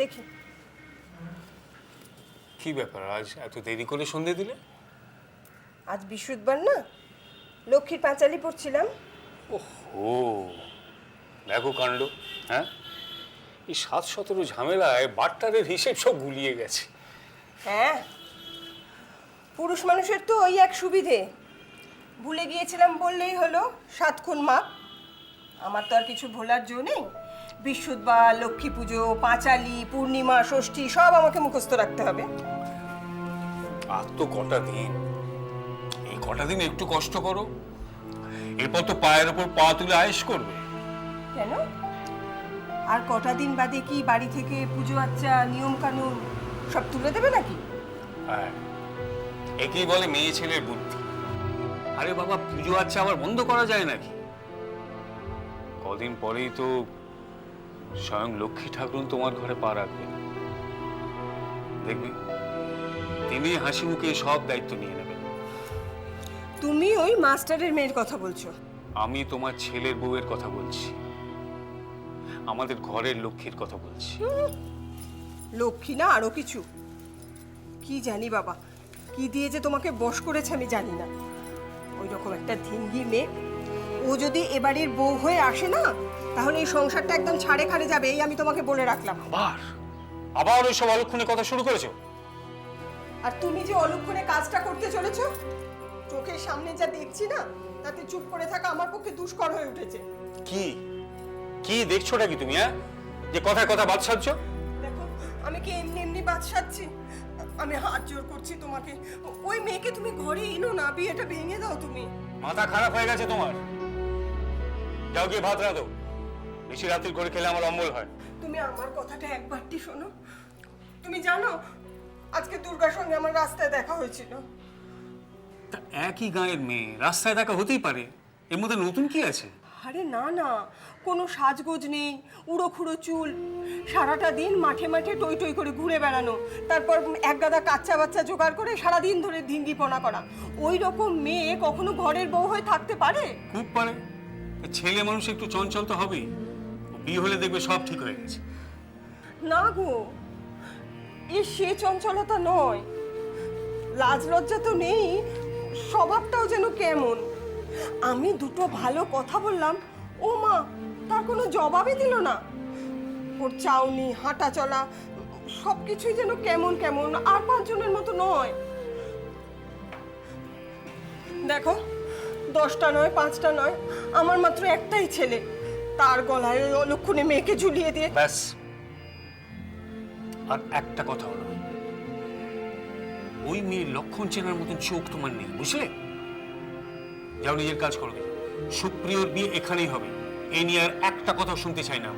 দেখি। কি ব্যাপার, আজ এত দেরি করে সন্ধে দিলে? আজ বৃহস্পতিবার না, লক্ষ্মীর পাঁচালি পড়ছিলাম। ওহো, দেখো কাণ্ড। হ্যাঁ, এই ৭-১৭ ঝামেলায় বাট্টারের হিসেব সব গুলিয়ে গেছে। হ্যাঁ, পুরুষ মানুষের তো ওই এক সুবিধে, ভুলে গিয়েছিলাম বললেই হলো ৭ খুন মাপ। আমার তো আর কিছু ভোলার জো নেই। বৃহস্পতিবার, লক্ষ্মী পুজো, পাঁচালি, পূর্ণিমা, ষষ্ঠী সব আমাকে মুখস্থ রাখতে হবে। আর তো কটা দিন, এই কটা দিন একটু কষ্ট করো, এরপর তো পায়ের ওপর পা তুলে আয়েশ করবে। কেন? আর কটা দিন বাদে কি বাড়ি থেকে পুজো আচ্চা, নিয়ম কানুন সব তুলে দেবে নাকি? হ্যাঁ, একেই বলে মেয়ে ছেলের বুদ্ধি। আরে বাবা, পুজো আচ্ছা আবার বন্ধ করা যায় নাকি? কদিন পরেই তো স্বয়ং লক্ষ্মী ঠাকুর তোমার ঘরে পা রাখবেন। দেখবি, তিনি হাসি মুখে সব দায়িত্ব নিয়ে নেবেন। তুমি ওই মাস্টারের মেয়ের কথা বলছো? আমি তোমার ছেলের বউয়ের কথা বলছি, আমাদের ঘরের লক্ষ্মীর কথা বলছি। লক্ষ্মী না আরো কিছু, কি জানি বাবা, কি দিয়ে যে তোমাকে বশ করেছে আমি জানি না। ওই রকম একটা ধিঙ্গি মেয়ে, ও যদি এবাড়ির বউ হয়ে আসে না, তাহলে এই সংসারটা একদম ছাড়ে খাড়ে যাবে, এই আমি তোমাকে বলে রাখলাম। আবার আবার ওই সব অলক্ষণে কথা শুরু করেছো? আর তুমি যে অলক্ষণে কাজটা করতে চলেছো, চোখের সামনে যা দেখছি না, তাতে চুপ করে থাকা আমার পক্ষে দুষ্কর হয়ে উঠেছে। কি কি দেখছোটা কি তুমি? হ্যাঁ, যে কথায় কথা বাদ সাধছো? দেখো, আমি কি এমনি এমনি বাদ সাধছি? আমি হাত জোর করছি তোমাকে, ওই মেয়েকে তুমি ঘরে এনো না, বিয়েটা ভেঙে দাও তুমি। মাথা খারাপ হয়ে গেছে তোমার? যাও গিয়ে ভাত রাঁধো, বেশি রাত্রির করে খেলে আমার অম্বল হয়। তুমি আমার কথাটা একবারটি শোনো। তুমি জানো, আজকে দুর্গার সঙ্গে আমার রাস্তায় দেখা হয়েছিল। তা একই গাঁয়ের মেয়ে, রাস্তায় দেখা হতেই পারে, এর মধ্যে নতুন কি আছে? আরে না না, কোনো সাজগোজ নেই, উড়ো খুঁড়ো চুল, সারাটা দিন মাঠে মাঠে টই টই করে ঘুরে বেড়ানো, তারপর এক গাদা কাচ্চা বাচ্চা জোগাড় করে সারাদিন ধরে ধিঙ্গিপনা করা। ওই রকম মেয়ে কখনো ঘরের বউ হয়ে থাকতে পারে? খুব পারে। ছেলে মানুষ একটু চঞ্চল তো হবেই, বিয়ে হলে দেখবে সব ঠিক হয়ে গেছে। না গো, এ সে চঞ্চলতা নয়, লাজ লজ্জা তো নেই, স্বভাবটাও যেন কেমন। আমি দুটো ভালো কথা বললাম, ও মা তার কোনো জবাবই দিল না। ওর চাউনি, হাঁটা চলা সব কিছুই যেন কেমন কেমন, আর 5 জনের মতো নয়। দেখো, 10টা নয়, 5টা নয়, আমার মাত্র একটাই ছেলে, তার গলায় ওই অলক্ষণে মেয়েকে ঝুলিয়ে দিয়ে। ব্যাস, আর একটা কথা হলো, ওই মেয়ের লক্ষণ চেনার মতন চোখ তোমার নেই, বুঝলে? যাও নিজের কাজ করো। সুপ্রিয়র বিয়ে এখানেই হবে, এই নিয়ে আর একটা কথা শুনতে চাই না।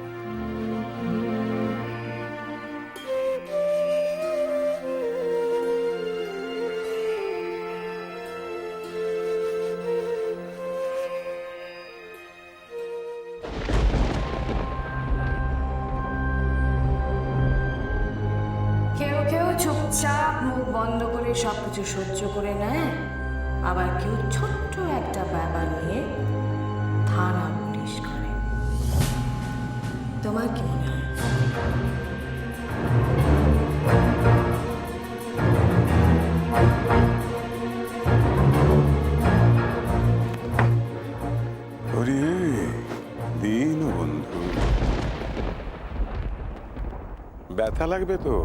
কেউ কেউ চুপচাপ মুখ বন্ধ করে সবকিছু সহ্য করে নেয়, আবার কেউ ছোট্ট একটা ব্যাপার নিয়ে থানা পুলিশ করে। তোমার কি মনে হয়? ওরে দিন বন্ধু, ব্যথা লাগবে তো?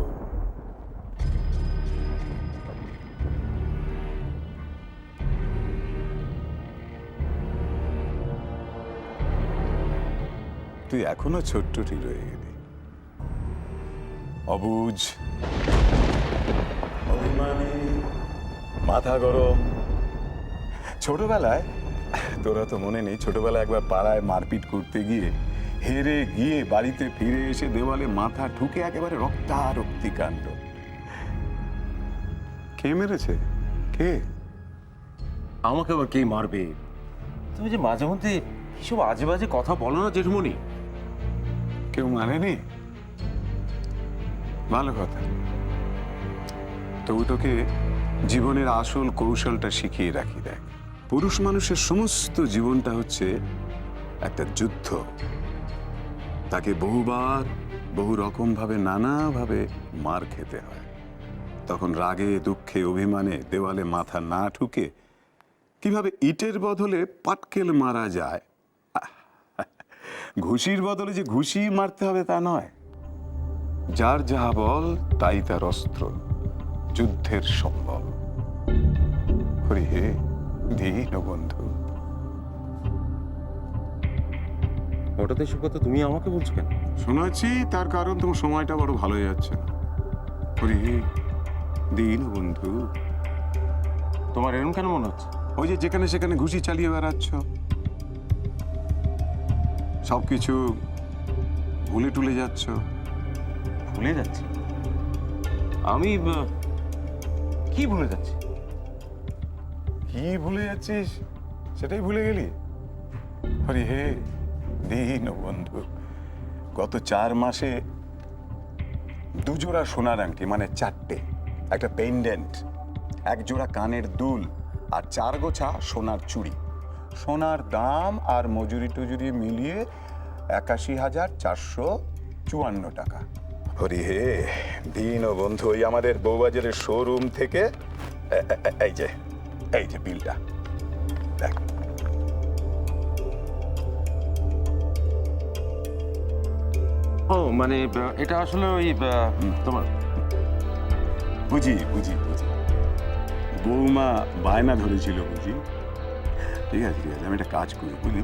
তুই এখনো ছোট্টটি রয়ে গেলি, অবুঝ, অভিমানী, মাথা গরম। ছোটবেলায়, তোরা তো মনে নেই, ছোটবেলায় একবার পাড়ায় মারপিট করতে গিয়ে হেরে গিয়ে বাড়িতে ফিরে এসে দেওয়ালে মাথা ঠুকে একেবারে রক্তারক্তি কাণ্ড। কে মেরেছে? কে? আমাকে আবার কে মারবে? তুমি যে মাঝে মধ্যে কিসব আজে বাজে কথা বলো না জেঠুমনি। কেউ মারেনি? ভালো কথা। তবু তোকে জীবনের আসল কৌশলটা শিখিয়ে রাখি। দেখ, পুরুষ মানুষের সমস্ত জীবনটা হচ্ছে একটা যুদ্ধ। তাকে বহুবার বহু রকমভাবে নানাভাবে মার খেতে হয়। তখন রাগে দুঃখে অভিমানে দেওয়ালে মাথা না ঠুকে কিভাবে ইটের বদলে পাটকেল মারা যায়, ঘুষির বদলে যে ঘুষি মারতে হবে তা নয়। যার যাহা বল তাই তার অস্ত্র, যুদ্ধের সম্বল। হরি হে দীন বন্ধু। হঠাৎ এসব কথা তুমি আমাকে বলছো কেন? শোনাচ্ছি তার কারণ তোমার সময়টা বড় ভালো যাচ্ছে না। হরি হে দীন বন্ধু। তোমার এরকম কেন মনে হচ্ছে? ওই যে যেখানে সেখানে ঘুষি চালিয়ে বেড়াচ্ছ, সবকিছু ভুলে টুলে যাচ্ছ। ভুলে যাচ্ছি? আমি কি ভুলে যাচ্ছি? কি ভুলে যাচ্ছিস সেটাই ভুলে গেলি? হরি হে দীন বন্ধু, গত 4 মাসে 2 জোড়া সোনার আংটি, মানে 4টে, একটা পেন্ডেন্ট, 1 জোড়া কানের দুল আর 4 গোছা সোনার চুড়ি, সোনার দাম আর মজুরি টুজুরি মিলিয়ে 81,454 টাকা। হরি হে দীন বন্ধু, ওই আমাদের বউবাজারের শোরুম থেকে এই যে বিলটা দেখ। ও মানে এটা আসলে ওই তোমার বুঝি বুঝি বুঝি, বৌমা বায়না ধরেছিল বুঝি। ঠিক আছে ঠিক আছে, আমি একটা কাজ করি বুঝলি,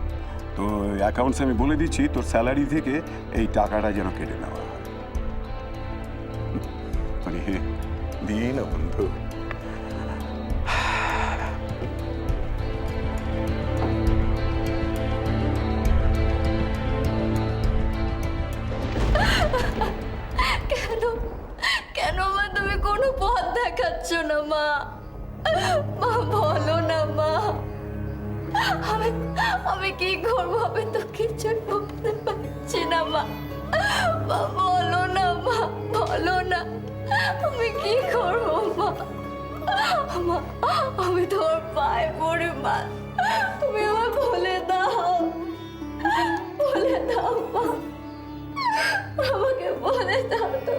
তো অ্যাকাউন্টস আমি বলে দিচ্ছি, তোর স্যালারি থেকে এই টাকাটা যেন কেটে নেওয়া হয়। মানে দিন বন্ধু। কেন কেন মা তুমি কোনো পথ দেখাচ্ছ না মা? মা বলো না মা, আমি আমি কি করবো? আমি তো কিছু করতে পারছি না মা। মা বলো না মা, বলো না, আমি কি করবো মা? মা আমি তোর পায়ে পড়ি মা, তুমি আমায় বলে দাও, বলে দাও মা, আমাকে বলে দাও তো।